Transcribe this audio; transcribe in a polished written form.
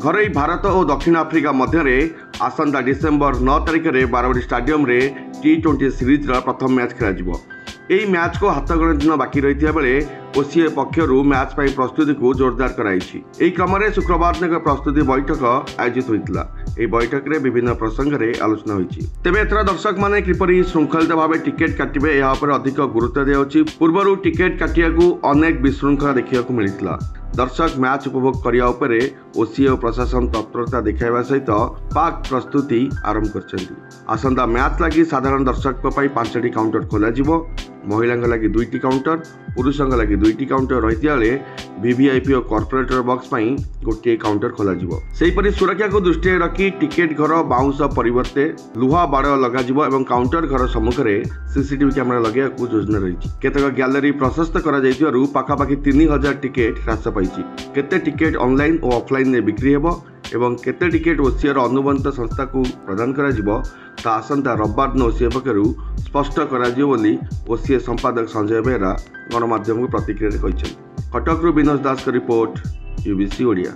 घरोई भारत और दक्षिण आफ्रिका मध्य आसंता डिसेम्बर 9 तारिख में बारवाटी स्टाडियम रे T20 सीरीज प्रथम मैच खेल यही मैच को हाथगण दिन बाकी रही बेले ओसीए पक्षर मैच पर प्रस्तुति को जोरदार कराई क्रम में शुक्रवार एक प्रस्तुति बैठक आयोजित होता यह बैठक में विभिन्न प्रसंग में आलोचना होती तेज एथर दर्शक मैंने किपरि श्रृंखलित भाव टिकेट काटे यहाँ अधिक गुरुत्व दिया पूर्व टिकेट काटिया अनेक विशृंखला देखा मिलता दर्शक मैच उपभोग करने ओसीए और प्रशासन तत्परता देखा सहित पाक प्रस्तुति आरंभ कर आसंता मैच लगी साधारण दर्शक 5टी काउंटर खोल महिला लगी 2टी काउंटर पुरुषों लगी 2टी काउंटर रही बेले वीवीआईपी और कॉर्पोरेटर बॉक्स गोटे काउंटर खोल सुरक्षा को दृष्टि रखी टिकेट घर बाउंस परिवर्ते लुहा बाड़ लग काउंटर घर सम्मुख में सीसीटीवी कैमेरा लगे योजना रही केतक गैलरी प्रशस्त पाखापाखि 3000 टिकेट ह्रास पाई केते टिकेट ऑनलाइन और ऑफलाइन में बिक्री हेबो एवं केते टिकेट ओसीआर अनुबंध संस्था को प्रदान करा जिवो ता आसंता रविवार दिन ओसीए पक्षरु स्पष्ट करा जिवो बोली ओसीए संपादक संजय बेहरा गणमाध्यम को प्रतिक्रिया कहिसेन। कटक रु विनोद दास का रिपोर्ट यूबीसी ओडिया।